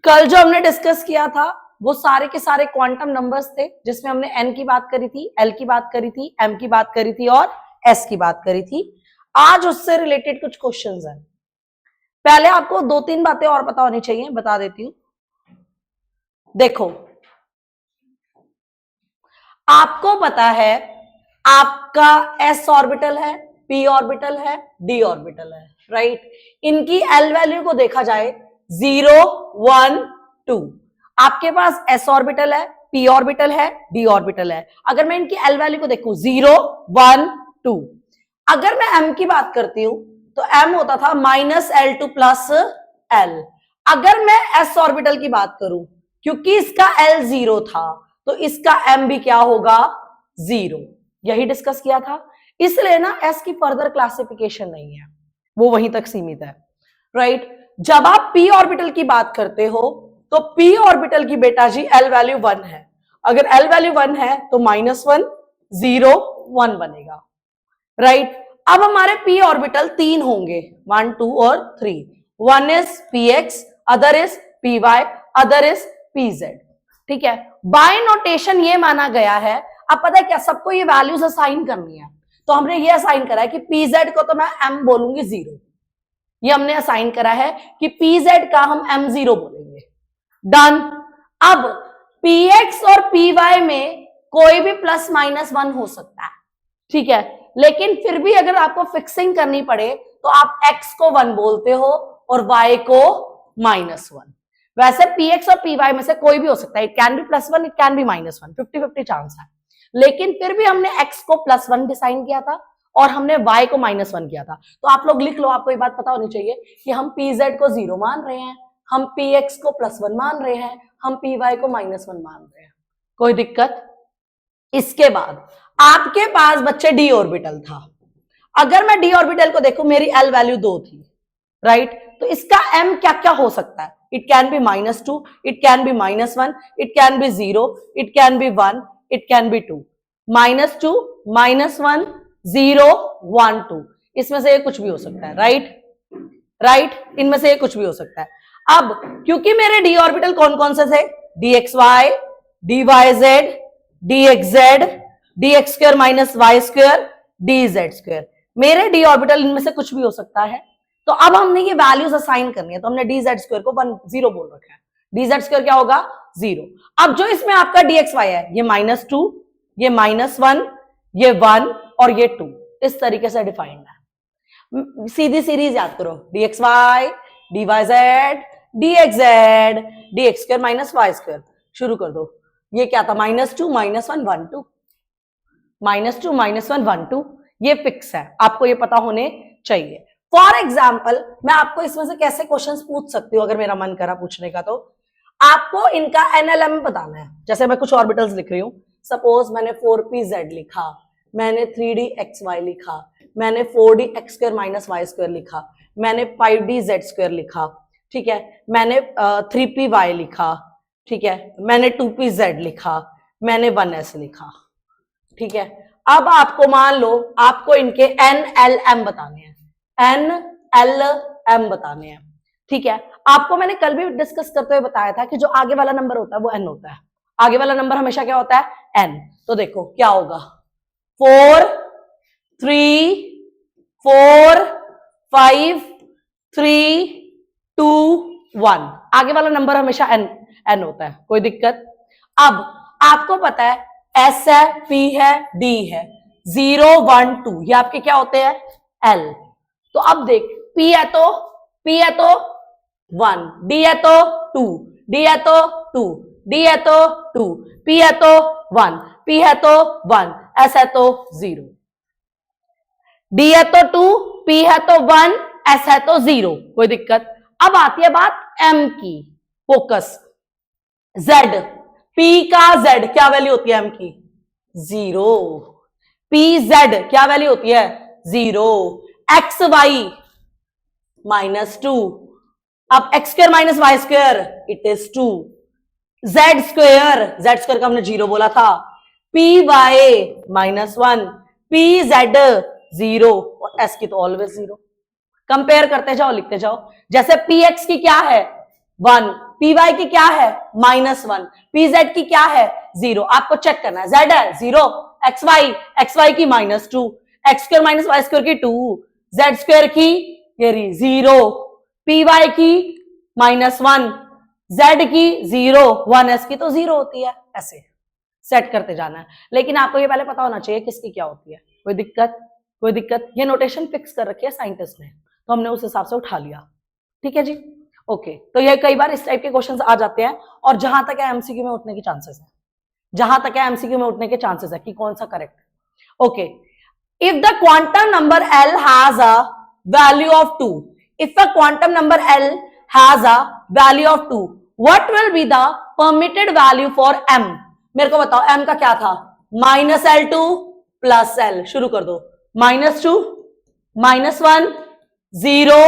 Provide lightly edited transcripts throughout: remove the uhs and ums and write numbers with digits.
कल जो हमने डिस्कस किया था वो सारे के सारे क्वांटम नंबर्स थे, जिसमें हमने n की बात करी थी, l की बात करी थी, m की बात करी थी और s की बात करी थी। आज उससे रिलेटेड कुछ क्वेश्चंस हैं। पहले आपको दो तीन बातें और पता होनी चाहिए, बता देती हूं। देखो, आपको पता है आपका s ऑर्बिटल है, p ऑर्बिटल है, d ऑर्बिटल है, राइट। इनकी l वैल्यू को देखा जाए 0 1 2, आपके पास s ऑर्बिटल है, p ऑर्बिटल है, d ऑर्बिटल है। अगर मैं इनकी l वैल्यू को देखूं 0 1 2, अगर मैं m की बात करती हूं तो m होता था -L2 प्लस l। अगर मैं s ऑर्बिटल की बात करूं, क्योंकि इसका l 0 था तो इसका m भी क्या होगा 0। यही डिस्कस किया था, इसलिए ना s की फर्दर क्लासिफिकेशन नहीं है, वो वहीं तक सीमित है, राइट। जब आप p ऑर्बिटल की बात करते हो तो p ऑर्बिटल की बेटा जी l वैल्यू 1 है। अगर l वैल्यू 1 है तो -1 0 1 बनेगा, राइट। अब हमारे p ऑर्बिटल 3 होंगे, 1 2 और 3। One is px, other is py, other is pz, ठीक है। बाय नोटेशन ये माना गया है, अब पता है क्या, सबको ये वैल्यूज असाइन करनी है, तो हमने ये असाइन करा है कि pz को तो मैं m बोलूंगी 0। ये हमने असाइन करा है कि pz का हम m0 बोलेंगे, डन। अब px और py में कोई भी +-1 हो सकता है, ठीक है, लेकिन फिर भी अगर आपको फिक्सिंग करनी पड़े तो आप x को 1 बोलते हो और y को -1। वैसे px और py में से कोई भी हो सकता है, it can be +1, it can be -1, 50-50 chance है। लेकिन फिर भी हमने x को +1 डिसाइन किया था और हमने y को -1 किया था। तो आप लोग लिख लो, आपको ये बात पता होनी चाहिए कि हम pz को 0 मान रहे हैं, हम px को +1 मान रहे हैं, हम py को -1 मान रहे हैं। कोई दिक्कत? इसके बाद आपके पास बच्चे d ऑर्बिटल था। अगर मैं d ऑर्बिटल को देखूं, मेरी l वैल्यू 2 थी, राइट। तो इसका m क्या क्या हो सकता है? It can be -2, it can be -1, it can be 0, it can be 1, it can be 2। -2 -1 0 1 2, इसमें से ये कुछ भी हो सकता है, राइट, राइट, इनमें से ये कुछ भी हो सकता है। अब क्योंकि मेरे d ऑर्बिटल कौन कौन से थे, dxy, dyz, dxz, dx² - y², dz², मेरे d ऑर्बिटल इनमें से कुछ भी हो सकता है। तो अब हमने ये वैल्यूज असाइन करनी है, तो हमने dz² को 0 बोल रखा है, dz² क्या होगा 0। अब जो इसमें आपका dxy है, ये -2, ये -1, ये 1 और ये 2, इस तरीके से डिफाइंड है। सीधी सीरीज याद करो, dxy, dyz, dxz, dx² - y², शुरू कर दो। ये क्या था, -2 -1 1 2, -2 -1 1 2, ये फिक्स है, आपको ये पता होने चाहिए। फॉर एग्जाम्पल मैं आपको इसमें से कैसे क्वेश्चंस पूछ सकती हूँ, अगर मेरा मन करा पूछने का, तो आपको इनका NLM बताना है। जैसे मैं कुछ ऑर्बिटल्स लिख रही हूं, सपोज मैंने 4pz लिखा, मैंने 3dxy लिखा, मैंने 4dx² - y² लिखा, मैंने 5dz² लिखा, ठीक है, मैंने 3py लिखा, ठीक है, मैंने 2pz लिखा, मैंने 1s लिखा, ठीक है। अब आपको मान लो आपको इनके NLM बताने हैं, NLM बताने हैं, ठीक है। आपको मैंने कल भी डिस्कस करते हुए बताया था कि जो आगे वाला नंबर होता है वो n होता है, आगे वाला नंबर हमेशा क्या होता है n। तो देखो क्या होगा, 4 3 4 5 3 2 1, आगे वाला नंबर हमेशा n होता है, कोई दिक्कत? अब आपको पता है s है, p है, d है, 0 1 2 ये आपके क्या होते हैं l। तो अब देख, p है तो 1, d है तो 2, d है तो 2, d है तो 2, p है तो 1, p है तो 1, s है तो 0, d है तो 2, p है तो 1, s है तो 0, कोई दिक्कत? अब आती है बात m की, फोकस z, p का z क्या वैल्यू होती है m की 0, pz क्या वैल्यू होती है 0, xy -2, अब x² - y² it is 2, z² का हमने 0 बोला था, py -1, pz 0 और s की तो ऑलवेज 0। कंपेयर करते जाओ, लिखते जाओ। जैसे px की क्या है 1, पी वाई की क्या है -1, पी जेड की क्या है 0। आपको चेक करना है, जेड है 0, एक्स वाई की -2, X square minus Y square की 2, जेड स्क्वायर की ये 0, पी वाई की -1, जेड की 0, 1s की तो 0 होती है। ऐसे सेट करते जाना है, लेकिन आपको ये पहले पता होना चाहिए किसकी क्या होती है। कोई दिक्कत? कोई दिक्कत? ये नोटेशन फिक्स कर रखी है साइंटिस्ट ने, तो हमने उस हिसाब से उठा लिया। ठीक है जी, ओके। तो ये कई बार इस टाइप के क्वेश्चंस आ जाते हैं, और जहां तक है एमसीक्यू में उठने के चांसेस है, जहां तक है एमसीक्यू में उठने के चांसेस है कि कौन सा correct. Okay, if the quantum number L has a value of 2, if a quantum number L has a value of 2, what will be the permitted value for M. मेरे को बताओ एम का क्या था, -L2 + L। शुरू कर दो, -2 -1 0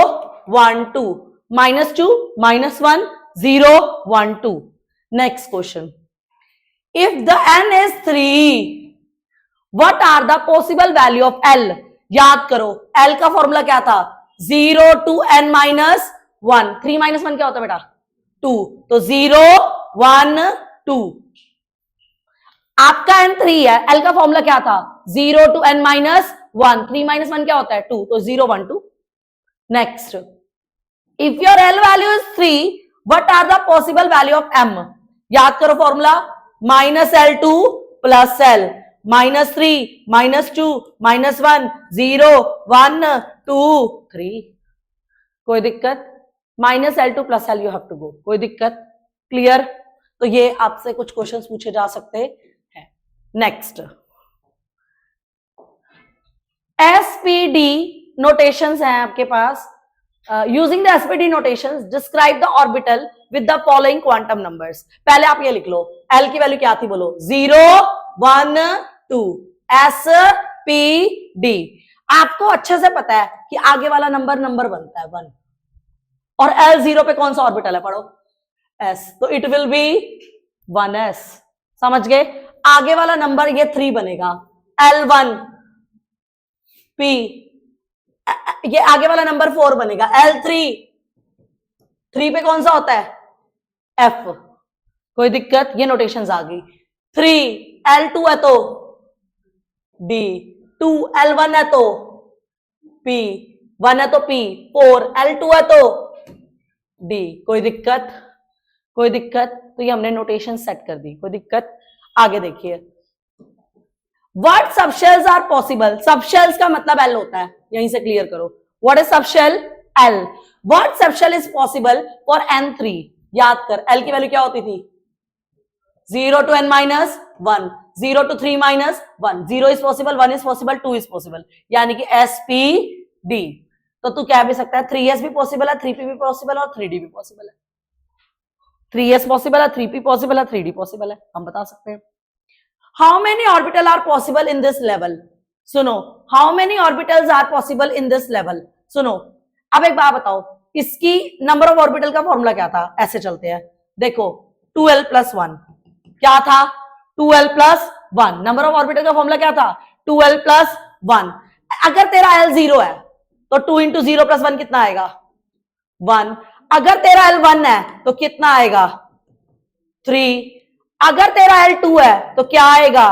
1 2, -2 -1 0 1 2। Next question, if the n is 3, what are the possible value of L। याद करो L का फॉर्मूला क्या था, 0 to n - 1, 3 - 1 क्या होता है बेटा 2, तो 0 1 2। आपका n 3 है, L का फॉर्मूला क्या था 0 to n - 1, 3 - 1 क्या होता है 2, तो 0 1 2। Next, if your L value is 3, what are the possible value of M। याद करो फॉर्मूला, -L2 + L, -3 -2 -1 0 1 2 3। कोई दिक्कत? -L2 + L you have to go. कोई दिक्कत? क्लियर? तो ये आपसे कुछ क्वेश्चंस पूछे जा सकते हैं। नेक्स्ट, एसपीडी नोटेशंस हैं आपके पास। Using the SPD notations describe the orbital with the following quantum numbers. पहले आप ये लिख लो, एल की वैल्यू क्या थी बोलो, 0 1 2, एस पी डी। आपको अच्छे से पता है कि आगे वाला नंबर बनता है 1, और एल 0 पे कौन सा ऑर्बिटल है पढ़ो, एस, तो इट विल बी 1s। समझ गए? आगे वाला नंबर ये 3 बनेगा, L1 P, ये आगे वाला नंबर 4 बनेगा, L3, 3 पे कौन सा होता है F। कोई दिक्कत? ये नोटेशंस आ गई। 3 L2 है तो D, 2 L1 है तो P, 1 है तो P, 4 L2 है तो D। कोई दिक्कत? कोई दिक्कत? तो ये हमने नोटेशन सेट कर दी, कोई दिक्कत? आगे देखिए, what subshells are possible. Subshells का मतलब L होता है, यहीं से क्लियर करो। What is subshell? L। What subshell is possible for N3। याद कर L की वैल्यू क्या होती थी, 0 to n - 1, 0 to 3 - 1, 0 is possible, 1 is possible, 2 is possible, यानी कि SPD। तो तू कह भी सकता है 3s भी पॉसिबल है, 3p भी पॉसिबल है, और 3d भी पॉसिबल है। 3s पॉसिबल है, 3p पॉसिबल है, 3d पॉसिबल है, हम बता सकते हैं। How many orbital are possible in this level. सुनो, how many orbitals are possible in this level. सुनो, अब एक बात बताओ, इसकी नंबर ऑफ ऑर्बिटल का फॉर्मूला क्या था, ऐसे चलते हैं, देखो 2l + 1 क्या था, 2l + 1। नंबर ऑफ ऑर्बिटल का फॉर्मूला क्या था, 2l + 1। अगर तेरा L 0 है तो 2 × 0 + 1 कितना आएगा 1। अगर तेरा L 1 है तो कितना आएगा 3। अगर तेरा L 2 है तो क्या आएगा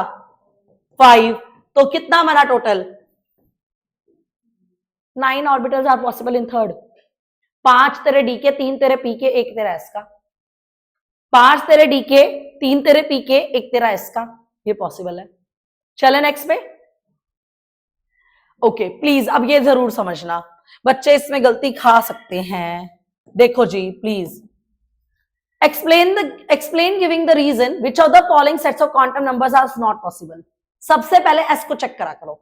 5। तो कितना बना total 9 orbitals are possible in third. 5 तेरे डी के, 3 तेरे पी के, 1 तेरा एस का। 5 तेरे डी के, 3 तेरे पी के, 1 तेरा एस का, ये पॉसिबल है। चले नेक्स्ट पे। ओके प्लीज अब ये जरूर समझना, बच्चे इसमें गलती खा सकते हैं। देखो जी please, explain giving the reason which of the following sets of quantum numbers are not possible। सबसे पहले s को चेक करा करो।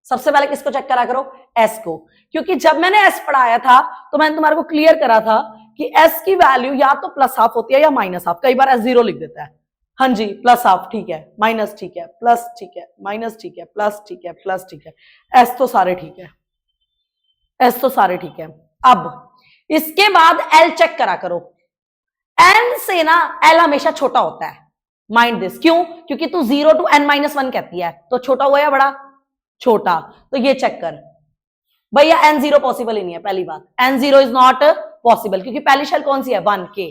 सबसे पहले किसको चेक करा करो, s को, क्योंकि जब मैंने s पढ़ाया था तो मैंने तुम्हारे को क्लियर करा था कि s की वैल्यू या तो +½ होती है या -½ कई बार s 0 लिख देता है। हाँ जी, +½ ठीक है, माइनस ठीक है, प्लस ठीक है, माइनस ठीक है, प्लस ठीक है, प्लस ठीक है, s तो सारे ठीक है, s तो सारे ठीक है। अब इसके बाद l चेक करा करो। n से ना l हमेशा छोटा होता है, माइंड दिस। क्यों? क्योंकि तू 0 to n - 1 कहती है, तो छोटा हुआ या बड़ा, छोटा। तो ये चेक कर भैया, n0 पॉसिबल ही नहीं है। पहली बात, n0 इज नॉट पॉसिबल, क्योंकि पहली शेल कौन सी है 1k।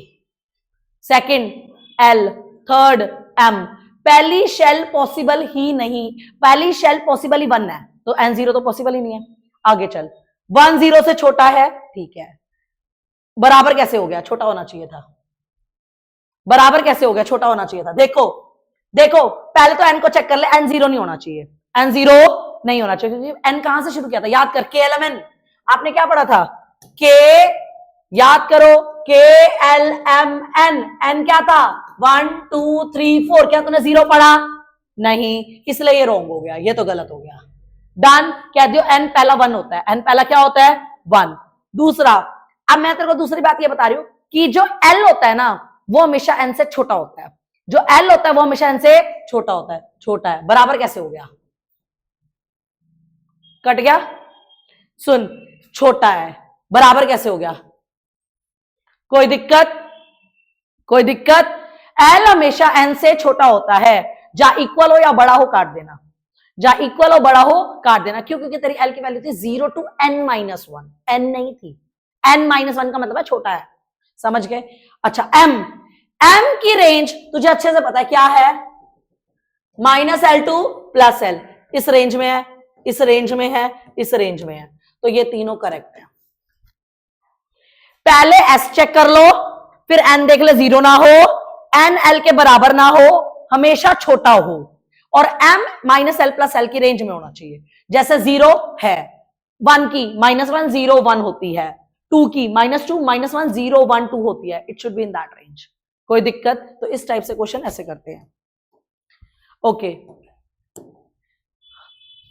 Second L, third M। पहली शेल पॉसिबल ही नहीं, पहली शेल पॉसिबल ही 1 है, तो N0 तो पॉसिबल ही नहीं है। आगे चल, 1 0 से छोटा है, ठीक है। बराबर कैसे हो गया? छोटा होना चाहिए था। बराबर कैसे हो गया? छोटा होना चाहिए था। देखो देखो, पहले तो N को चेक कर ले, N0 नहीं होना चाहिए, N0 नहीं होना चाहिए, क्योंकि N कहां से शुरू किया था? याद कर, KLMN। आपने क्या पढ़ा था? K, याद करो, KLMN। N क्या था? 1 2 3 4। क्या तूने 0 पढ़ा? नहीं, इसलिए ये रॉन्ग हो गया, ये तो गलत हो गया। डन, कह दियो N पहला 1 होता है। N पहला क्या होता है? 1। दूसरा, अब मैं तेरे को दूसरी बात ये बता रही हूं कि जो L होता है ना, वो हमेशा N से छोटा होता है। जो L होता है वो हमेशा N से छोटा होता है। छोटा है, बराबर कैसे हो गया? कट गया? सुन, छोटा है, बराबर कैसे हो गया? कोई दिक्कत? कोई दिक्कत? L हमेशा N से छोटा होता है। जहां इक्वल हो या बड़ा हो काट देना, जहां इक्वल हो बड़ा हो काट देना। क्यों? क्योंकि तेरी L की वैल्यू थी 0 to N-1, N नहीं थी। N-1 का मतलब है छोटा है, समझ गए? अच्छा, M, M की रेंज तुझे अच्छे से पता है क्या है? -L to +L। इस रेंज में है, इस रेंज में है, इस रेंज में है, तो ये तीनों करेक्ट है। पहले S चेक कर लो, फिर N देख ले, 0 ना हो, N L के बराबर ना हो, हमेशा छोटा हो, और M -L + L की रेंज में होना चाहिए। जैसे 0 है, 1 की -1 0 1 होती है, 2 की -2 -1 0 1 2 होती है। It should be in that range. कोई दिक्कत? तो इस टाइप से क्वेश्चन ऐसे करते हैं। Okay,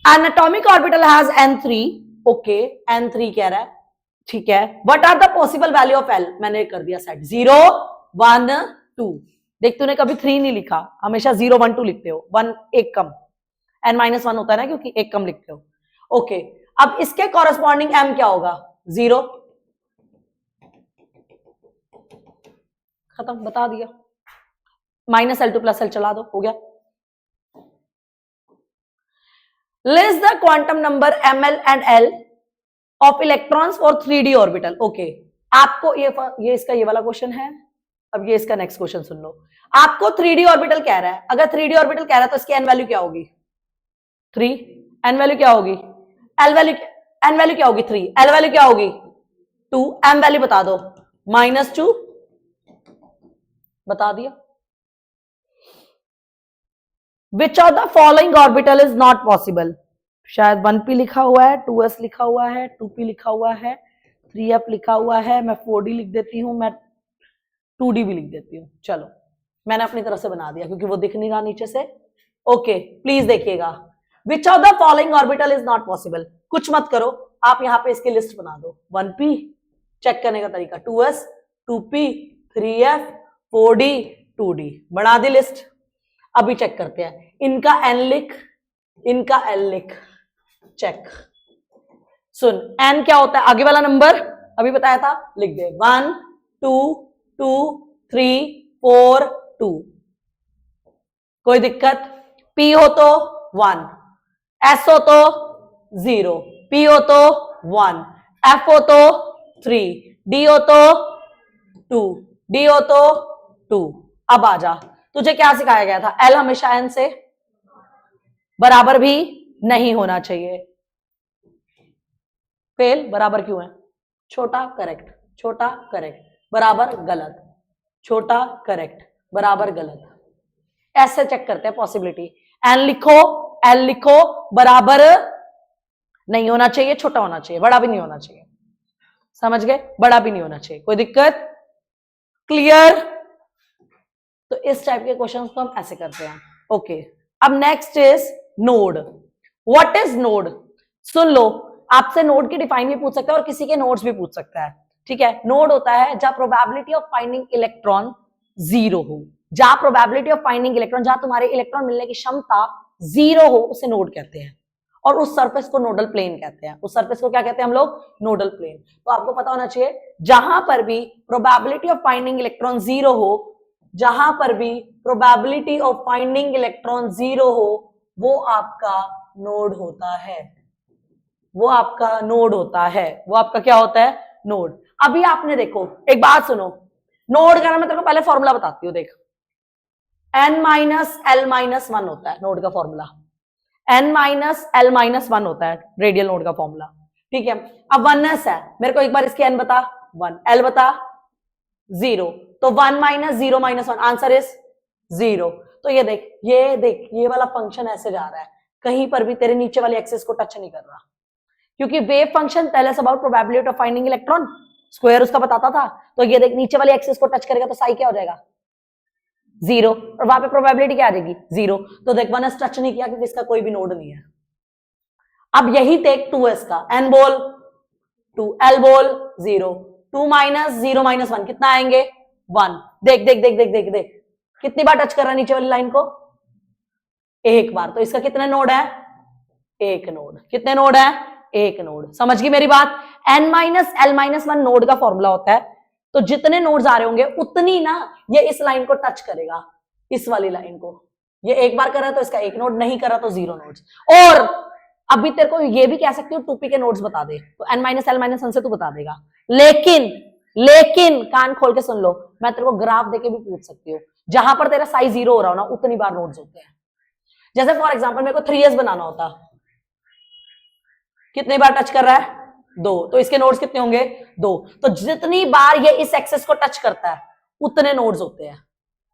an atomic orbital has N3। Okay, N3 कह रहा है, ठीक है। What are the possible value of L? मैंने कर दिया सेट, 0 1 2। देख, तूने कभी 3 नहीं लिखा, हमेशा 0 1 2 लिखते हो, 1 एक कम, N-1 होता है ना, क्योंकि एक कम लिखते हो। ओके, अब इसके कॉरेस्पॉन्डिंग M क्या होगा? 0। खत्म, बता दिया। -L to +L चला दो, हो गया। List the quantum number ML and L of electrons for 3D orbital. Okay, आपको ये इसका ये वाला क्वेश्चन है। अब ये इसका नेक्स्ट क्वेश्चन सुन लो। आपको 3D ऑर्बिटल कह रहा है, अगर 3D ऑर्बिटल कह रहा है तो इसकी N वैल्यू क्या होगी? 3। N वैल्यू क्या होगी? N वैल्यू क्या होगी? 3। L वैल्यू क्या होगी? 2। M वैल्यू बता दो, -2। बता दिया। Which of the following orbital is not possible? शायद 1p लिखा हुआ है, 2s लिखा हुआ है, 2p लिखा हुआ है, 3f लिखा हुआ है, मैं 4d लिख देती हूं, मैं 2d भी लिख देती हूं। चलो, मैंने अपनी तरफ से बना दिया क्योंकि वो दिख नहीं रहा नीचे से। ओके, प्लीज देखिएगा। Which of the following orbital is not possible? कुछ मत करो, आप यहां पे इसकी लिस्ट बना दो। 1p, चेक करने का तरीका 2s, 2p, 3f, 4d, 2d, बना दी लिस्ट। अभी चेक करते हैं, इनका N लिख, इनका L लिख, चेक। सुन, N क्या होता है? आगे वाला नंबर अभी बताया था, लिख दे। 1 2 2 3 4 2। कोई दिक्कत? P हो तो 1, S हो तो 0, P हो तो 1, F हो तो 3, D हो तो 2, D हो तो 2। अब आ जा, तुझे क्या सिखाया गया था? L हमेशा N से बराबर भी नहीं होना चाहिए। फेल, बराबर क्यों है? छोटा करेक्ट, छोटा करेक्ट, बराबर गलत, छोटा करेक्ट, बराबर गलत। ऐसे चेक करते हैं पॉसिबिलिटी। N लिखो, L लिखो, बराबर नहीं होना चाहिए, छोटा होना चाहिए, बड़ा भी नहीं होना चाहिए। समझ गए? बड़ा भी नहीं होना चाहिए। कोई दिक्कत? क्लियर? तो इस टाइप के क्वेश्चंस को हम ऐसे करते हैं। ओके, अब next is node. What is node? सुन लो, आपसे नोड की डिफाइन भी पूछ सकता है और किसी के नोड्स भी पूछ सकता है। ठीक है, नोड होता है जहां प्रोबेबिलिटी ऑफ फाइंडिंग इलेक्ट्रॉन 0 हो, जहां प्रोबेबिलिटी ऑफ फाइंडिंग इलेक्ट्रॉन, जहां तुम्हारे इलेक्ट्रॉन मिलने की क्षमता 0 हो, उसे नोड कहते हैं। और उस सरफेस को नोडल प्लेन कहते हैं। उस सरफेस को क्या कहते हैं हम लोग? Nodal plane. तो आपको पता होना चाहिए, जहां पर भी प्रोबेबिलिटी ऑफ फाइंडिंग इलेक्ट्रॉन 0 हो, जहां पर भी प्रोबेबिलिटी ऑफ फाइंडिंग इलेक्ट्रॉन 0 हो, वो आपका नोड होता है। वो आपका नोड होता है। वो आपका क्या होता है? नोड। अभी आपने देखो, एक बात सुनो, नोड का ना मैं तेरे को पहले फॉर्मूला बताती हूँ, देख n minus L minus one होता है नोड का formula, n minus L minus one होता है रेडियल नोड का फॉर्मूला, ठीक है। अब 1s है, मेरे को एक बार इसकी n बता, 1, l बता 0, तो 1 माइनस 0 माइनस 1 आंसर इज 0। तो ये देख ये वाला फंक्शन ऐसे जा रहा है, कहीं पर भी तेरे नीचे वाली एक्सिस को टच नहीं कर रहा, क्योंकि wave function tell us about probability of finding electron, square उसका बताता था। तो ये देख नीचे वाली एक्सिस को टच करेगा तो साई क्या हो जाएगा 0, और वहां पे प्रोबेबिलिटी क्या आ जाएगी 0। तो देख 1s टच नहीं किया क्योंकि इसका कोई भी नोड नहीं है। अब यही देख 2s का, n बोल 2, l बोल 0, 2 माइनस 0 माइनस 1 कितना आएंगे 1। देख देख देख देख देख देख कितनी बार टच कर रहा है नीचे वाली लाइन को, एक बार। तो इसका कितने नोड है, एक नोड। कितने नोड है, एक नोड। समझ गई मेरी बात। n minus L minus 1 node का फॉर्मूला होता है, तो जितने नोड्स आ रहे होंगे उतनी ना ये इस लाइन को टच करेगा, इस वाली लाइन को। ये एक बार कर रहा है तो इसका एक नोड, नहीं कर रहा तो 0 नोड्स। और अभी तेरे को ये भी कह सकती हूँ 2p के नोड्स बता दे, तो n माइनस एल माइनस 1 से तू बता देगा। लेकिन कान खोल के सुन लो, मैं तेरे को ग्राफ देके भी पूछ सकती हूँ, जहां पर तेरा साइज 0 हो रहा हो ना उतनी बार नोड्स होते हैं। जैसे फॉर एग्जांपल मेरे को 3s बनाना होता, कितनी बार टच कर रहा है 2, तो इसके नोड्स कितने होंगे 2। तो जितनी बार ये इस एक्सेस को टच करता है उतने नोड्स होते हैं,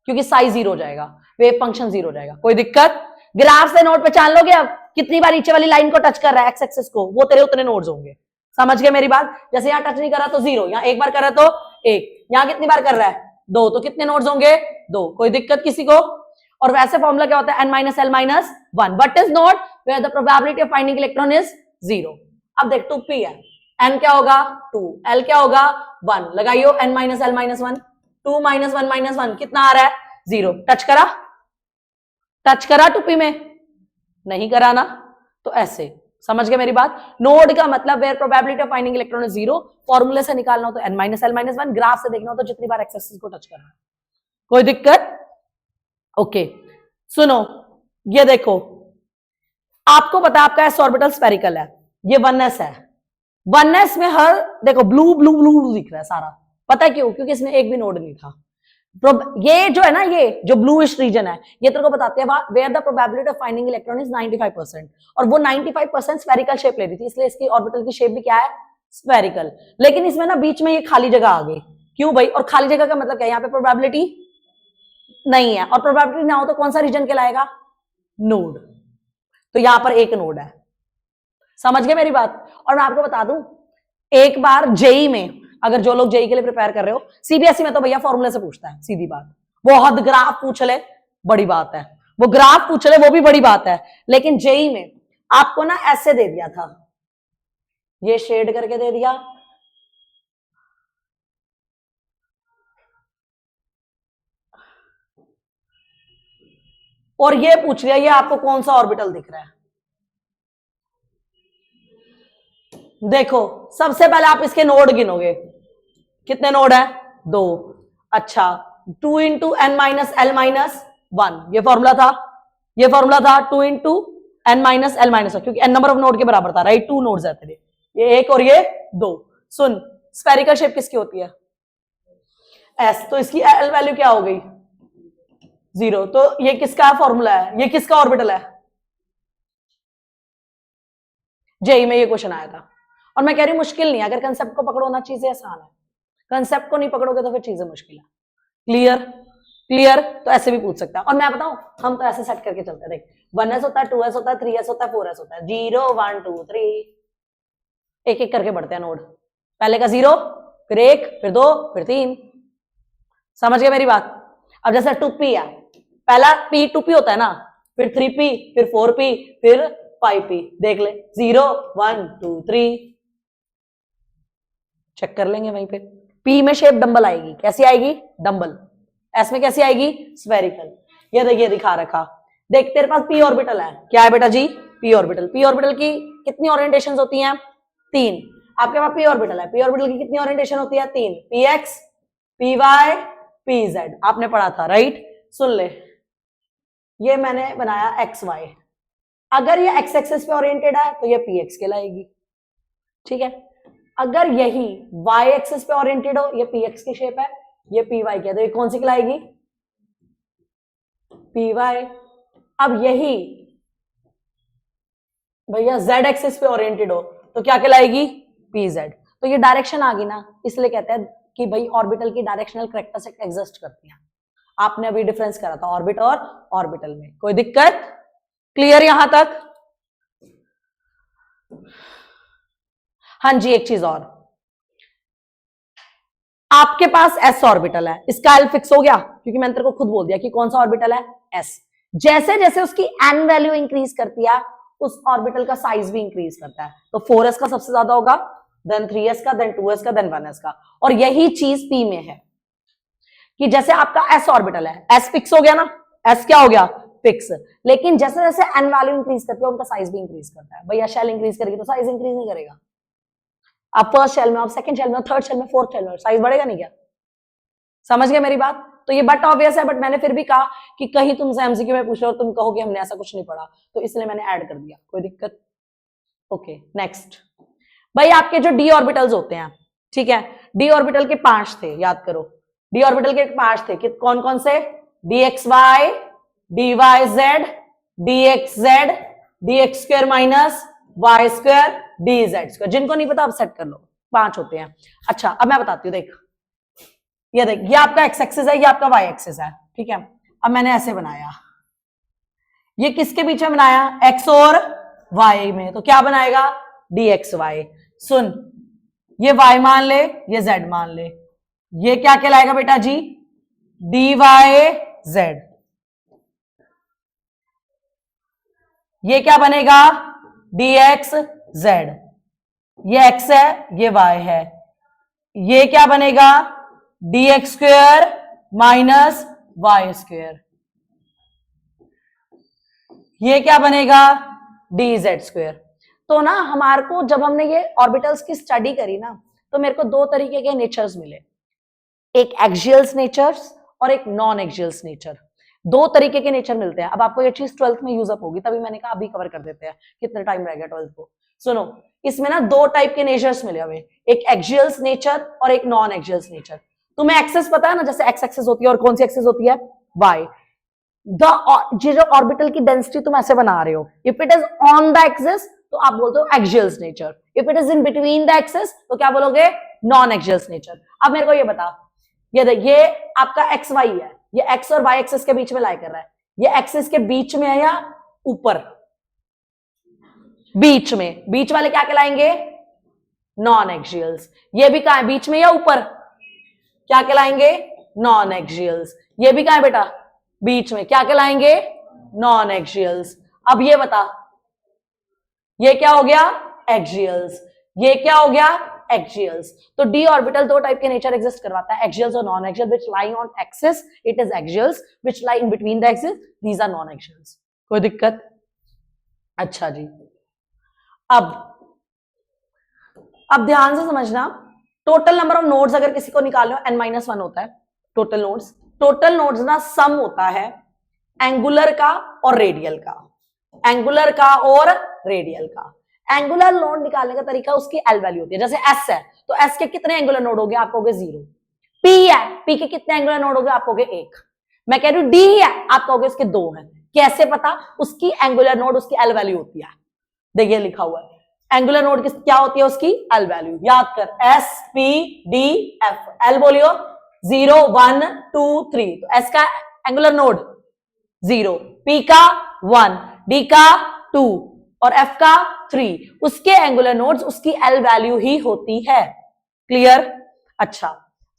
क्योंकि साइज 0 हो जाएगा, वेव फंक्शन 0 हो जाएगा। कोई दिक्कत? ग्राफ से नोड पहचान लोगे, अब कितनी बार नीचे वाली लाइन को टच कर रहा है एक्स एक्सेस को, वो तेरे उतने नोड्स होंगे। समझ गए मेरी बात। जैसे यहाँ टच नहीं कर रहा तो 0, यहाँ एक बार कर रहा है तो 1, यहाँ कितनी बार कर रहा है 2, तो कितने नोड्स होंगे 2। कोई दिक्कत किसी को? और वैसे फॉर्मूला क्या होता है, n minus L minus 1, but is not where the probability of finding electron is 0। अब देख 2p है, n क्या होगा 2, l क्या होगा 1, लगाइयो n minus L minus 1, 2 minus 1 minus 1 कितना आ रहा है 0। टच करा 2p में, नहीं करा ना, तो ऐसे। समझ गए मेरी बात। नोड का मतलब where probability of finding electron is 0, फॉर्मूले से निकालना हो तो n minus L minus 1, graph से देखना हो तो जितनी बार एक्स एक्सिस को टच करना। कोई दिक्कत? ओके सुनो, ये देखो आपको पता है आपका एस ऑर्बिटल स्फेरिकल है, ये 1s है। 1s में हर देखो ब्लू ब्लू ब्लू दिख रहा है सारा, पता है क्यों? क्योंकि इसमें एक भी नोड नहीं था। ये जो है ना, ये जो ब्लूइश रीजन है, ये तेरे को बताते हैं where the probability of finding electron is 95%, और वो 95% स्फेरिकल शेप ले रही थी, इसलिए इसकी ऑर्बिटल की शेप भी क्या है स्फेरिकल। लेकिन इसमें ना बीच में ये खाली जगह आ गई, क्यों भाई? और खाली जगह का मतलब क्या है, यहाँ पे प्रोबेबिलिटी नहीं है, और प्रोबेबिलिटी ना हो तो कौन सा रीजन कहलाएगा नोड। तो यहां पर एक नोड है। समझ गए मेरी बात। और मैं आपको बता दूं, एक बार जेई में, अगर जो लोग जेई के लिए प्रिपेयर कर रहे हो, सीबीएसई में तो भैया फॉर्मूले से पूछता है, सीधी बात। वो हद ग्राफ पूछ ले बड़ी बात है, वो ग्राफ पूछ ले वो भी बड़ी बात है, लेकिन जेई में आपको ना ऐसे दे दिया था, ये शेड करके दे दिया, और ये पूछ लिया ये आपको कौन सा ऑर्बिटल दिख रहा है। देखो सबसे पहले आप इसके नोड गिनोगे, कितने नोड है 2। अच्छा 2 into N minus L minus 1, ये फॉर्मूला था 2 into N minus L minus 1, क्योंकि एन नंबर ऑफ नोड के बराबर था, राइट। 2 नोड्स है तेरे, ये 1 और ये 2। सुन, स्फेरिकल शेप किसकी होती है एस, तो इसकी एल वैल्यू क्या हो गई 0। तो ये किसका फॉर्मूला है, ये किसका ऑर्बिटल है? जेई में ये क्वेश्चन आया था। और मैं कह रही हूं मुश्किल नहीं है, अगर कंसेप्ट को पकड़ो ना चीजें आसान है, कंसेप्ट को नहीं पकड़ोगे तो फिर चीजें मुश्किल है। क्लियर? तो ऐसे भी पूछ सकता है। और मैं बताऊं, हम तो ऐसे सेट करके चलते हैं, देख 1s होता है, 2s होता है, 3s होता है, 4s होता है, 0 1 2 3, एक एक करके बढ़ते हैं नोड। पहले का 0, फिर 1, फिर 2, फिर 3। समझ गए मेरी बात। अब जैसे 2p है, पहला p 2p होता है ना, फिर 3p, फिर 4p, फिर 5p। देख ले 0 1 2 3, चेक कर लेंगे वहीं पे। p में शेप डंबल आएगी, कैसी आएगी डंबल। s में कैसी आएगी स्फेरिकल। ये देखिए दिखा रखा, देख तेरे पास p ऑर्बिटल है, क्या है बेटा जी p ऑर्बिटल। p ऑर्बिटल की कितनी ओरिएंटेशंस होती हैं 3। आपके पास p ऑर्बिटल है, p ऑर्बिटल की कितनी ओरिएंटेशन होती है 3, px py pz, आपने पढ़ा था राइट। सुन ले, ये मैंने बनाया xy, अगर ये x एक्सिस पे ओरिएंटेड है तो ये px कहलाएगी, ठीक है। अगर यही y एक्सिस पे ओरिएंटेड हो, ये px की शेप है, ये पी वाई कहते हैं, कौन सी कहलाएगी? P Y. अब यही भैया जेड एक्सिस पे ओरिएंटेड हो तो क्या कहलाएगी? P Z. तो ये डायरेक्शन आ गई ना, इसलिए कहते हैं कि भाई ऑर्बिटल की डायरेक्शनल कैरेक्टरिस्टिक एग्जिस्ट करती हैं। आपने अभी डिफरेंस करा था ऑर्बिट और ऑर्बिटल में, कोई दिक्कत? क्लियर यहां तक? हाँ जी, एक चीज और, आपके पास एस ऑर्बिटल है, इसका एल फिक्स हो गया क्योंकि मैंने तेरे को खुद बोल दिया कि कौन सा ऑर्बिटल है? एस। जैसे जैसे उसकी एन वैल्यू इंक्रीज करती है उस ऑर्बिटल का साइज भी इंक्रीज करता है। तो 4s का सबसे ज्यादा होगा, देन 3s का, देन 2s का, देन 1s का। और यही चीज पी में है कि जैसे आपका एस ऑर्बिटल है, एस फिक्स हो गया ना, एस क्या हो गया? फिक्स। लेकिन जैसे जैसे एन वैल्यू इंक्रीज करती है उनका साइज भी इंक्रीज करता है। भैया शेल इंक्रीज करेगी तो साइज इंक्रीज नहीं करेगा। आप फर्स्ट शेल में, आप सेकंड शेल में, थर्ड शेल में, फोर्थ शेल में, साइज बढ़ेगा नहीं क्या? समझ गए मेरी बात? तो ये बट ऑब्वियस है, बट मैंने फिर भी कहा कि कहीं तुमसे एमसीक्यू में पूछ रहे हो, तुम कहोगे हमने ऐसा कुछ नहीं पढ़ा, तो इसलिए मैंने ऐड कर दिया। कोई दिक्कत? Okay, next. भाई आपके जो डी ऑर्बिटल्स होते हैं, ठीक है, डी ऑर्बिटल के 5 थे, याद करो। डी ऑर्बिटल के 5 थे कि कौन कौन से? D X Y, D Y Z, D X Z, D X square minus Y square, D Z square. जिनको नहीं पता आप सेट कर लो, 5 होते हैं। अच्छा, अब मैं बताती हूँ, देख ये देख, ये आपका एक्स एक्सिस है, ये आपका वाई एक्सिस है, ठीक है। अब मैंने ऐसे बनाया, ये किसके बीच में बनाया? एक्स और वाई में, तो क्या बनाएगा? D X Y. सुन, ये वाई मान ले, ये जेड मान ले, ये क्या कहलाएगा बेटा जी? D Y Z. ये क्या बनेगा? D X Z. ये एक्स है, ये वाई है, ये क्या बनेगा? D X square minus Y square. ये क्या बनेगा? D Z square. तो ना हमारे को जब हमने ये ऑर्बिटल्स की स्टडी करी ना, तो मेरे को 2 तरीके के नेचर्स मिले, एक एक्सियल्स नेचर्स और एक नॉन एक्सियल्स नेचर। 2 तरीके के नेचर मिलते हैं। अब आपको ये चीज 12th में यूज अप होगी, तभी मैंने कहा अभी कवर कर देते हैं, कितना टाइम रह गया 12th को। सुनो, इसमें ना 2 टाइप के नेचर्स मिले हमें, एक एक्सियल्स नेचर और एक नॉन एक्सियल्स नेचर। तुम्हें एक्सेस पता है ना, जैसे एक्स एक्सेस होती है और कौन सी एक्सेस होती है? वाई। जो ऑर्बिटल की डेंसिटी तुम ऐसे बना रहे हो, if it is on the axis तो आप बोलते हो axials nature, if it is in between the axis तो क्या बोलोगे? Non axials nature. अब मेरे को ये बता, ये देख, ये आपका एक्स वाई है, ये एक्स और वाई एक्सिस के बीच में लाई कर रहा है, ये एक्सिस के बीच में है या ऊपर? बीच में। बीच वाले क्या कहलाएंगे? नॉन एक्सियल्स। ये भी कहां है? बीच में या ऊपर? क्या कहलाएंगे? नॉन एक्सियल्स। ये भी कहां है बेटा? बीच में। क्या कहलाएंगे? नॉन एक्सियल्स। अब ये बता, ये क्या हो गया? एक्सियल्स। ये क्या हो गया? एक्सियल्स। तो डी ऑर्बिटल 2 टाइप के नेचर एग्जिस्ट करवाता है, एक्सियल्स और non axial. Which lie on axis it is axials, which lie in between the axis these are non axials. कोई दिक्कत? अच्छा जी, अब ध्यान से समझना, टोटल नंबर ऑफ नोड्स अगर किसी को निकालना हो n-1 होता है टोटल नोड्स। टोटल नोड्स ना सम होता है एंगुलर का और रेडियल का, एंगुलर का और रेडियल का। एंगुलर नोड निकालने का तरीका उसकी एल वैल्यू होती है। जैसे एस है तो एस के कितने एंगुलर नोड हो गए? आप कहोगे 0। पी है, पी के कितने एंगुलर नोड हो गए? आप कहोगे 1। मैं कह रही हूं डी है, आप कहोगे उसके 2 हैं। कैसे पता? उसकी एंगुलर नोड उसकी एल वैल्यू होती है। देखिए लिखा हुआ है, एंगुलर नोड क्या होती है? उसकी एल वैल्यू। याद कर, S P D F. L बोलियो 0 1 2 3, तो एस का एंगुलर नोड 0, पी का 1, डी का 2 और एफ का 3। उसके एंगुलर नोड्स उसकी एल वैल्यू ही होती है। क्लियर? अच्छा,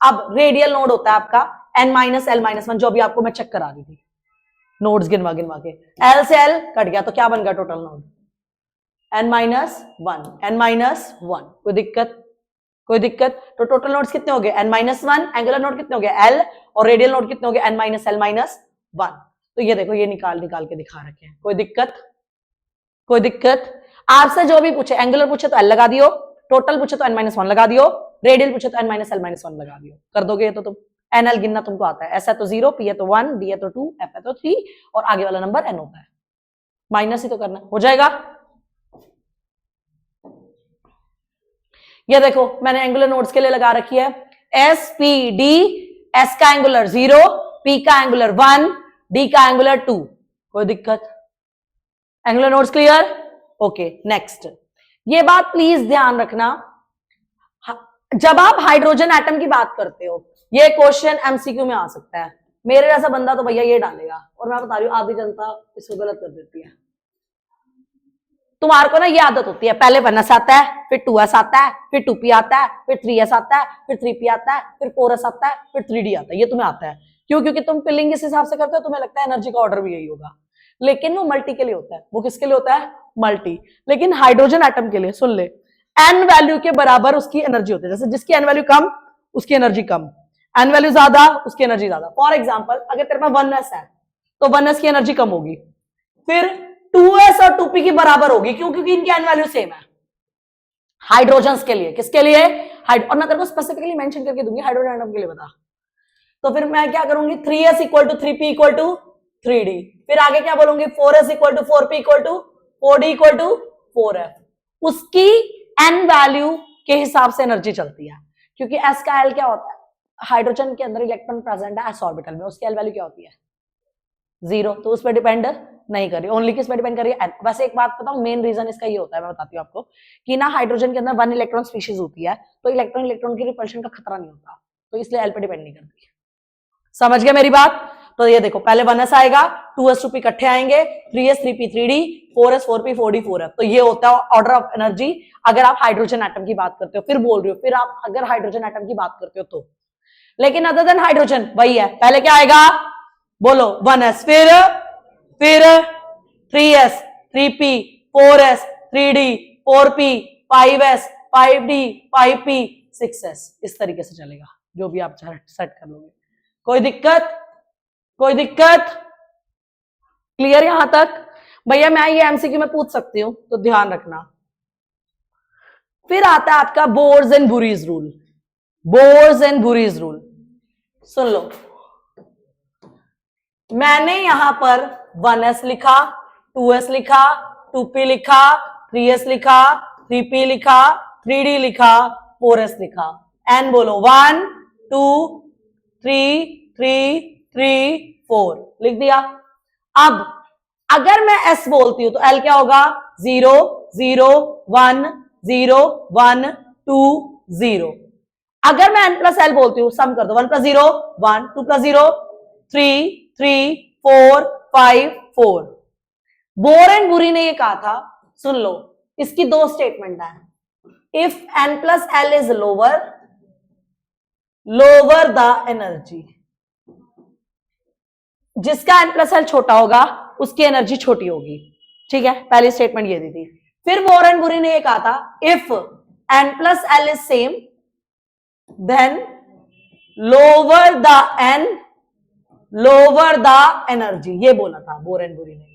अब रेडियल नोड होता है आपका n-l-1, जो अभी आपको मैं चेक करा रही थी नोड्स गिनवा गिनवा के। एल से एल कट गया तो क्या बन गया टोटल नोड? n-1, n-1। कोई दिक्कत? कोई दिक्कत? तो टोटल नोड्स कितने हो गए? n-1। एंगुलर नोड कितने हो गए? l। और रेडियल नोड कितने हो गए? n-l-1। तो ये देखो, ये निकाल के दिखा रखे हैं। कोई दिक्कत? कोई दिक्कत? आपसे जो भी पूछे, एंगुलर पूछे तो l लगा दियो, टोटल पूछे तो n-1 लगा दियो, रेडियल पूछे तो n-l-1 लगा दियो। कर दोगे ये तो तुम। nl गिनना तुमको आता है। s है तो 0, p है तो 1, d है तो 2, f है तो 3 और आगे वाला नंबर n होता है। माइनस ही तो करना, हो जाएगा। ये देखो मैंने एंगुलर नोड्स के लिए लगा रखी है, एस पी डी एस का एंगुलर 0, पी का एंगुलर 1, डी का एंगुलर 2। कोई दिक्कत? Angular nodes clear? Okay, next. ये बात प्लीज ध्यान रखना, जब आप हाइड्रोजन एटम की बात करते हो, ये क्वेश्चन एमसीक्यू में आ सकता है। मेरे जैसा बंदा तो भैया ये डालेगा, और मैं बता रही हूं आधी जनता इसको गलत कर देती है। तुम्हारे को ना ये आदत होती है, पहले 1s आता है, फिर 2s आता है, फिर 2p आता है, फिर 3s आता है, फिर 3p आता है, फिर 4s आता है, फिर 3d आता है। ये तुम्हें आता है क्यों? क्योंकि तुम फिलिंग इस हिसाब से करते हो, तुम्हें लगता है एनर्जी का ऑर्डर भी यही होगा, लेकिन वो मल्टी के लिए होता है। वो किसके लिए होता है? मल्टी। लेकिन हाइड्रोजन एटम के लिए सुन ले, एन वैल्यू के बराबर उसकी एनर्जी होती है। जैसे जिसकी एन वैल्यू कम उसकी एनर्जी कम, एन वैल्यू ज्यादा उसकी एनर्जी ज्यादा। फॉर एग्जांपल अगर तेरे पास 1s है तो 1s की एनर्जी कम होगी, फिर 2s और 2p की बराबर होगी। क्यों? क्योंकि इनकी एन वैल्यू सेम है। हाइड्रोजन्स के लिए, किसके लिए? और मैं तेरे को स्पेसिफिकली मेंशन करके दूंगी हाइड्रोजन एटम के लिए, बता। तो फिर मैं क्या करूंगी, 3s equal to 3p equal to 3d। फिर आगे क्या बोलूंगी, 4s equal to 4p equal to 4d equal to 4f। उसकी एन वैल्यू के हिसाब से एनर्जी चलती है, क्योंकि एस का एल क्या होता है, हाइड्रोजन के अंदर इलेक्ट्रॉन प्रेजेंट है एस ऑर्बिटल में, उसकी एल वैल्यू क्या होती है? 0। तो उस पर डिपेंड नहीं कर रही, ओनली किस पे डिपेंड कर रही है? वैसे एक बात बताऊं, मेन रीजन इसका ये होता है, मैं बताती हूँ आपको, कि ना हाइड्रोजन के अंदर 1 इलेक्ट्रॉन स्पीशीज होती है, तो इलेक्ट्रॉन इलेक्ट्रॉन की रिपल्शन का खतरा नहीं होता, तो इसलिए एल पे डिपेंड नहीं करती। समझ गए मेरी बात? तो ये देखो, पहले 1s आएगा, 2s 2p इकट्ठे आएंगे, 3s 3p 3d, 4s 4p 4d 4f। तो ये होता है ऑर्डर ऑफ एनर्जी अगर आप हाइड्रोजन एटम की बात करते हो। फिर बोल रही हो, फिर आप अगर हाइड्रोजन एटम की बात करते हो तो, लेकिन अदर देन हाइड्रोजन वही है। पहले क्या आएगा? बोलो 1s, फिर 3s 3p 4s 3d 4p 5s 5d 5p 6s। इस तरीके से चलेगा, जो भी आप सेट कर लोगे। कोई दिक्कत? कोई दिक्कत? क्लियर यहां तक? भैया मैं ये एमसीक्यू में पूछ सकती हूं, तो ध्यान रखना। फिर आता है आपका Bohr's and Bury's rule. Bohr's and Bury's rule सुन लो, मैंने यहां पर 1s लिखा, 2s लिखा, 2p लिखा, 3s लिखा, 3p लिखा, 3d लिखा, 4s लिखा। एन बोलो, 1 2 3 3 3 4 लिख दिया। अब अगर मैं s बोलती हूं तो l क्या होगा? 0 0 1 0 1 2 0। अगर मैं n प्लस एल बोलती हूं, सम कर दो, 1 प्लस 0 1, 2 प्लस 0 3 3 4 5 4। बोर एंड बुरी ने ये कहा था, सुन लो, इसकी दो स्टेटमेंट है। If n plus L is lower the energy, जिसका n प्लस एल छोटा होगा उसकी एनर्जी छोटी होगी। ठीक है, पहली स्टेटमेंट ये दी थी। फिर बोर एंड बुरी ने ये कहा था, if n plus L is same then lower the energy. ये बोला था बोर एंड बुरी ने।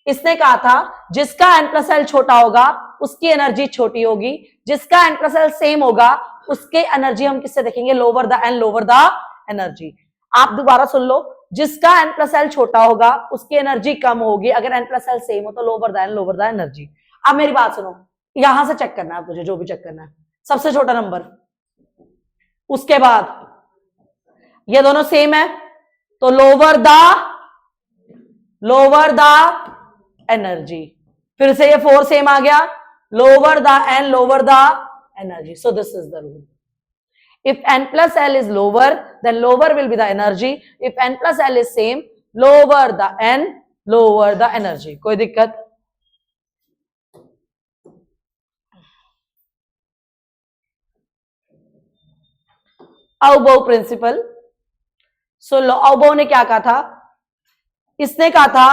इसने कहा था जिसका n प्लस एल छोटा होगा उसकी एनर्जी छोटी होगी, जिसका n प्लस एल सेम होगा उसके एनर्जी हम किससे देखेंगे? Lower the N, lower the energy. आप दोबारा सुन लो, जिसका n प्लस एल छोटा होगा उसकी एनर्जी कम होगी, अगर n प्लस एल सेम हो तो lower the N, lower the energy. अब मेरी बात सुनो, यहां से चेक करना है तुझे, जो भी चेक करना है, सबसे छोटा नंबर, उसके बाद ये दोनों सेम है तो लोअर द एनर्जी। फिर से ये 4 सेम आ गया, lower the N, lower the energy. So this is the rule. If n plus l is lower, then lower will be the energy. If n plus l is same, lower the n, lower the energy. कोई दिक्कत? आउबो principal सुन लो। आउबो ने क्या कहा था? इसने कहा था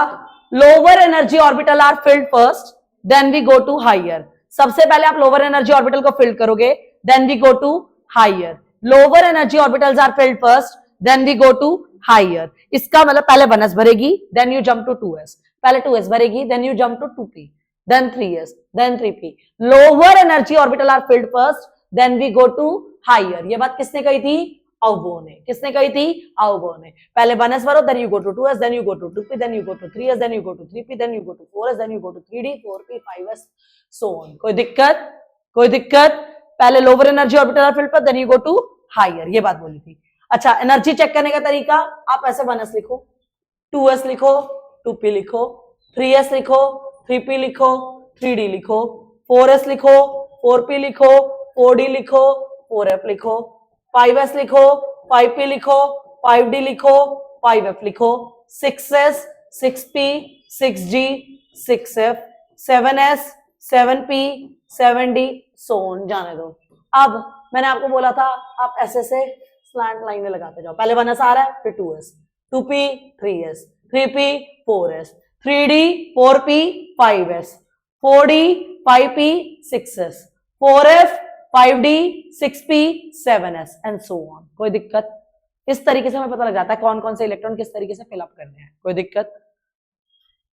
lower energy orbital are filled first, then we go to higher. सबसे पहले आप लोअर एनर्जी ऑर्बिटल को फिल्ड करोगे, then we go to higher. Lower energy orbitals are filled first, then we go to higher. इसका मतलब पहले 1s भरेगी, then you jump to 2s, पहले 2s भरेगी, then you jump to 2p, then 3s, then 3p। Lower energy orbital are filled first, then we go to higher. ये बात किसने कही थी? आउबो ने। किसने कही थी? आउबो ने। पहले 1s भरो, then you go to 2s, then you go to 2p, then you go to 3s, then you go to 3p, then you go to 4s, then you go to 3d 4p 5s, so on. कोई दिक्कत? कोई दिक्कत? पहले lower energy orbital are filled first, then you go to higher, ये बात बोली थी। अच्छा, एनर्जी चेक करने का तरीका आप ऐसे 1s लिखो, 2s लिखो, 2p लिखो, 3s लिखो, 3p लिखो, 3d लिखो, 4s लिखो, 4p लिखो, 4d लिखो, 4f लिखो, 5s लिखो, 5p लिखो, 5d लिखो, 5f लिखो, 6s, 6p, 6d, 6f, 7s, 7p, 7d, so on, जाने दो। अब मैंने आपको बोला था आप ऐसे से स्लैंट लाइन में लगाते जाओ, पहले 1s आ रहा है, फिर 2s, 2p, 3s, 3p, 4s, 3d, 4p, 5s, 4d, 5p, 6s, 4f, 5d, 6p, 7s and so on. कोई दिक्कत? इस तरीके से हमें पता लग जाता है कौन कौन से इलेक्ट्रॉन किस तरीके से फिलअप करने हैं। कोई दिक्कत?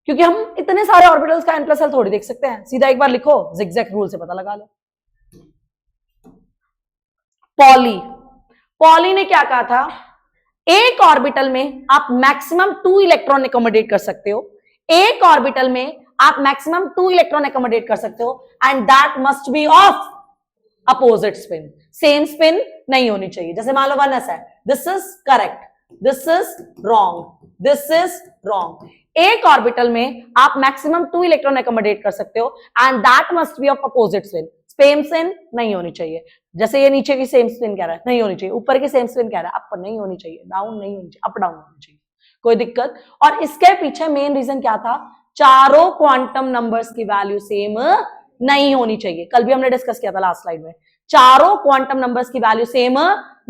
क्योंकि हम इतने सारे ऑर्बिटल्स का n+l थोड़ी देख सकते हैं, सीधा एक बार लिखो, जिगजैग रूल से पता लगा लो। पॉली ने क्या कहा था, एक ऑर्बिटल में आप मैक्सिमम 2 इलेक्ट्रॉन एकोमोडेट कर सकते हो, एक ऑर्बिटल में आप मैक्सिमम 2 इलेक्ट्रॉन एकोमोडेट कर सकते हो, and that must be of opposite spin, same spin नहीं होनी चाहिए। जैसे मान लो 1s है, this is correct, this is wrong, this is wrong. एक ऑर्बिटल में आप मैक्सिमम 2 इलेक्ट्रॉन एकोमोडेट कर सकते हो, and that must be of opposite spin, same spin नहीं होनी चाहिए। जैसे ये नीचे की सेम स्पिन कह रहा है, नहीं होनी चाहिए, ऊपर की सेम स्पिन कह रहा है, अप नहीं होनी चाहिए, डाउन नहीं होनी चाहिए, अप डाउन होनी चाहिए। कोई दिक्कत? और इसके पीछे मेन रीजन क्या था, चारों क्वांटम नंबर्स की वैल्यू सेम नहीं होनी चाहिए। कल भी हमने डिस्कस किया था लास्ट स्लाइड में, चारों क्वांटम नंबर्स की वैल्यू सेम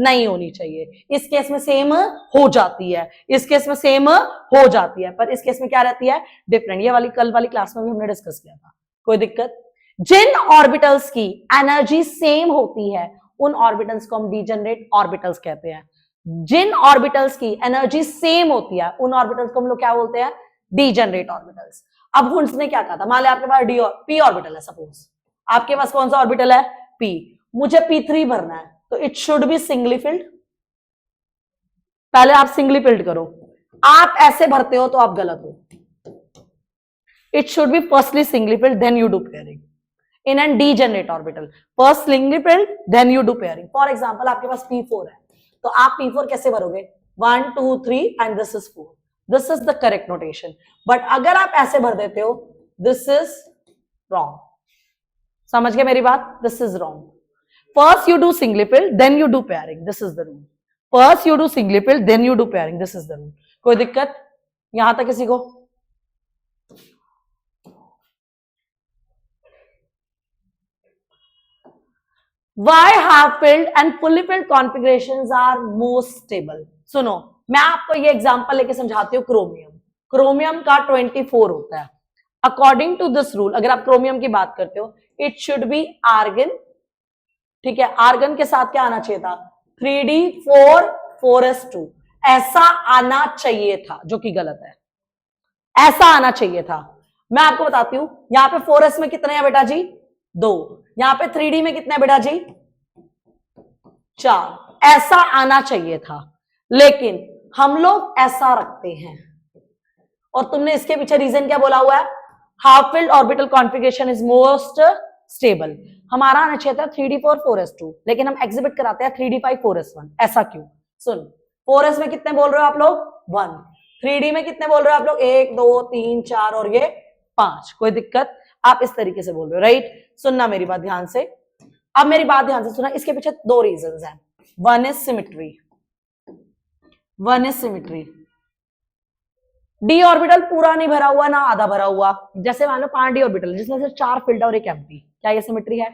नहीं होनी चाहिए। इस केस में सेम हो जाती है, इस केस में सेम हो जाती है, पर इस केस में क्या रहती है, डिफरेंट। ये वाली कल वाली क्लास में भी हमने डिस्कस किया था। कोई दिक्कत? जिन ऑर्बिटल्स की एनर्जी सेम होती है उन ऑर्बिटल्स को हम डीजेनरेट ऑर्बिटल्स कहते हैं। जिन ऑर्बिटल्स की एनर्जी सेम होती है उन ऑर्बिटल्स को हम लोग क्या बोलते हैं, डीजेनरेट ऑर्बिटल्स। अब हुंस ने क्या कहा था, मान लो आपके पास डी और पी ऑर्बिटल है, सपोज आपके पास कौन सा ऑर्बिटल है, पी, मुझे p3 भरना है, तो it should B singly field. पहले आप सिंगली फिल्ड करो, आप ऐसे भरते हो तो आप गलत हो। It should be firstly singly filled, then you do pairing in an degenerate orbital, first singly filled then you do pairing. For example आपके पास p4 है, तो आप p4 कैसे भरोगे, 1 2 3 and this is 4, this is the correct notation. but अगर आप ऐसे भर देते हो, this is wrong, समझ गए मेरी बात, this is wrong. first you do singly filled then you do pairing, this is the rule. first you do singly filled then you do pairing, this is the rule. कोई दिक्कत यहां तक किसी को? Why half-filled and fully filled configurations are most stable? सुनो, मैं आपको ये एग्जांपल लेके समझाती हूँ। क्रोमियम का 24 होता है। अकॉर्डिंग टू दिस रूल, अगर आप क्रोमियम की बात करते हो, इट शुड बी आर्गन, ठीक है, आर्गन के साथ क्या आना चाहिए था, 3d4 4s2, ऐसा आना चाहिए था, जो कि गलत है, ऐसा आना चाहिए था। मैं आपको बताती हूं, यहां पे 4s में कितने हैं बेटा जी, 2, यहां पे 3d में कितने बेटा जी, 4, ऐसा आना चाहिए था, लेकिन हम लोग ऐसा रखते हैं। और तुमने इसके पीछे रीजन क्या बोला हुआ है, half filled orbital configuration is most stable. हमारा आना चाहिए था 3d4 4s2, लेकिन हम एग्जिबिट कराते हैं 3d5 4s1। ऐसा क्यों? सुन, 4s में कितने बोल रहे हो आप लोग, 1, 3d में कितने बोल रहे हो आप लोग, 1 2 3 4 और ये 5। कोई दिक्कत? आप इस तरीके से बोल रहे हो, राइट? सुनना मेरी बात ध्यान से, अब मेरी बात ध्यान से सुना। इसके पीछे 2 रीजंस हैं, one is symmetry, one is symmetry. D orbital पूरा नहीं भरा हुआ ना आधा भरा हुआ, जैसे मान लो 5 डी ऑर्बिटल जिसमें से 4 फिल्ड और 1 एम्प्टी, क्या ये सिमेट्री है?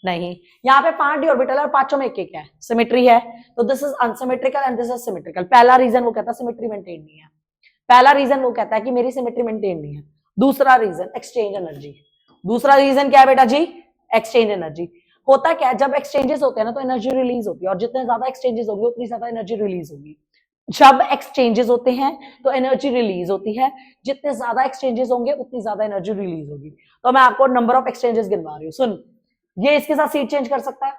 नहीं। यहाँ पे 5 डी ऑर्बिटल और 5 में 1 है, सिमेट्री है। तो this is unsymmetrical and this is symmetrical. पहला रीजन वो कहता है सिमेट्री मेंटेन नहीं है, पहला रीजन वो कहता है कि मेरी सिमेट्री मेंटेन नहीं है। दूसरा रीजन एक्सचेंज एनर्जी। दूसरा रीजन क्या है बेटा जी, एक्सचेंज एनर्जी। होता क्या है, जब एक्सचेंजेस होते हैं ना तो एनर्जी रिलीज होती है, और जितने ज्यादा एक्सचेंजेस होंगे उतनी ज्यादा एनर्जी रिलीज होगी। जब एक्सचेंजेस होते हैं तो एनर्जी रिलीज होती है, जितने ज्यादा एक्सचेंजेस होंगे उतनी ज्यादा एनर्जी रिलीज होगी। तो मैं आपको नंबर ऑफ एक्सचेंजेस गिनवा रही हूँ। सुन, ये इसके साथ सीट चेंज कर सकता है,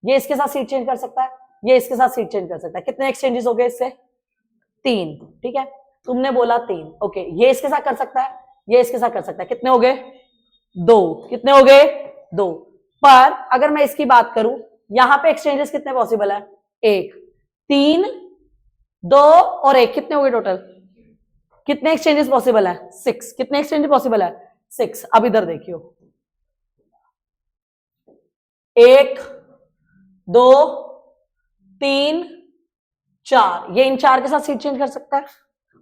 ये इसके साथ सीट चेंज कर सकता है, ये इसके साथ सीट चेंज कर सकता है। कितने एक्सचेंजेस हो गए इससे? 3, ठीक है, तुमने बोला 3, ओके। ये इसके साथ कर सकता है, ये इसके साथ कर सकता है, कितने हो गए? 2। कितने हो गए? 2। पर अगर मैं इसकी बात करूं, यहां पे एक्सचेंजेस कितने पॉसिबल है? 1। 3 2 और 1, कितने हो गए टोटल? कितने एक्सचेंजेस पॉसिबल है? 6। कितने एक्सचेंजेस पॉसिबल है? 6। अब इधर देखियो, 1 2 3 4, ये इन 4 के साथ सीट चेंज कर सकता है।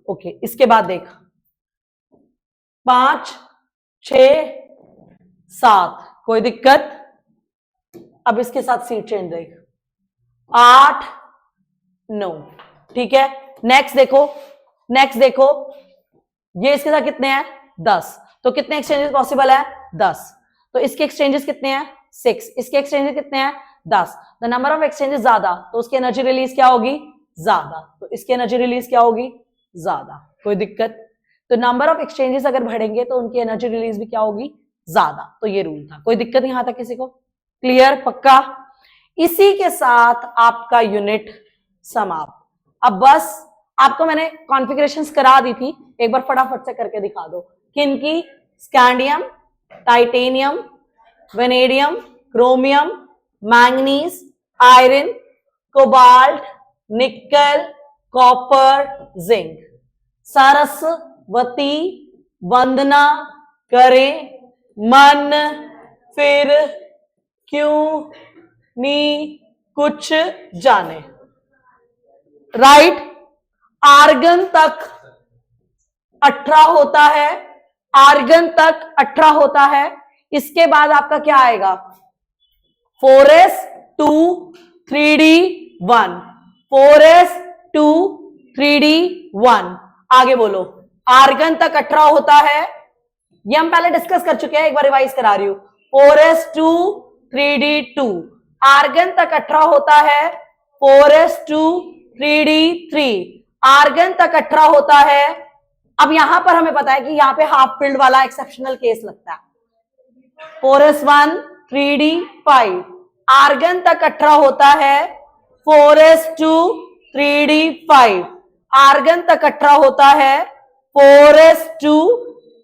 ओके, इसके बाद देख 5 6 7, कोई दिक्कत? अब इसके साथ सीट चेंज देख 8 9, ठीक है। नेक्स्ट देखो, नेक्स्ट देखो, ये इसके साथ कितने हैं? 10। तो कितने एक्सचेंजेस पॉसिबल है? 10। तो इसके एक्सचेंजेस कितने हैं? 6। इसके एक्सचेंजेस कितने हैं? 10। द नंबर ऑफ एक्सचेंजेस ज्यादा, तो उसकी एनर्जी रिलीज क्या होगी? ज्यादा। तो इसकी एनर्जी रिलीज क्या होगी? ज्यादा। कोई दिक्कत? तो नंबर ऑफ एक्सचेंजेस अगर बढ़ेंगे तो उनकी एनर्जी रिलीज भी क्या होगी? ज्यादा। तो ये रूल था। कोई दिक्कत यहां तक किसी को? क्लियर? पक्का? इसी के साथ आपका यूनिट समाप्त। अब बस आपको मैंने कॉन्फ़िगरेशंस करा दी थी, एक बार फटाफट से करके दिखा दो। किनकी? Scandium, titanium, vanadium, chromium, manganese, iron, cobalt, निकल, कॉपर, जिंक। सरस्वती वंदना करें मन फिर क्यों नी कुछ जाने। राइट? आर्गन तक 18 होता है, आर्गन तक 18 होता है। इसके बाद आपका क्या आएगा? 4s2 3d1, 4s2 3d1। आगे बोलो। आर्गन तक 18 होता है, ये हम पहले डिस्कस कर चुके हैं, एक बार रिवाइज करा रही हूं। 4s2 3d2, आर्गन तक 18 होता है। 4s2 3d3, आर्गन तक 18 होता है। अब यहां पर हमें पता है कि यहां पे हाफ फिल्ड वाला एक्सेप्शनल केस लगता है। 4s1 3d5, आर्गन तक 18 होता है। 4s2 3d5, आर्गन तक 18 होता है। 4s2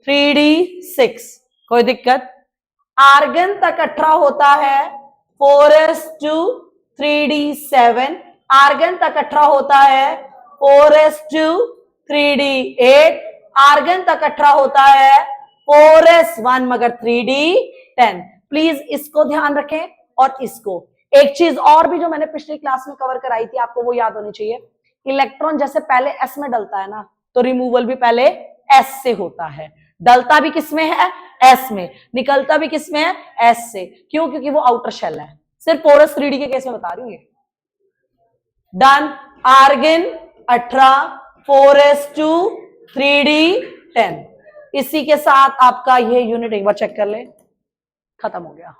3d6, कोई दिक्कत? आर्गन तक 18 होता है। 4s2 3d7, आर्गन तक 18 होता है। 4s2 3d8, आर्गन तक 18 होता है। 4s1 मगर 3d10। प्लीज इसको ध्यान रखें और इसको। एक चीज और भी जो मैंने पिछली क्लास में कवर कराई थी, आपको वो याद होनी चाहिए। इलेक्ट्रॉन जैसे पहले s में डलता है ना, तो रिमूवल भी पहले s से होता है। डलता भी किसमें है? s में। निकलता भी किसमें है? s से। क्यों? क्योंकि वो आउटर शेल है। सिर्फ 4s 3d के केस में बता रही हूं ये। डन। Argon 18, 4s2 3d10। इसी के साथ आपका ये यूनिट एक बार चेक कर ले, खत्म हो गया।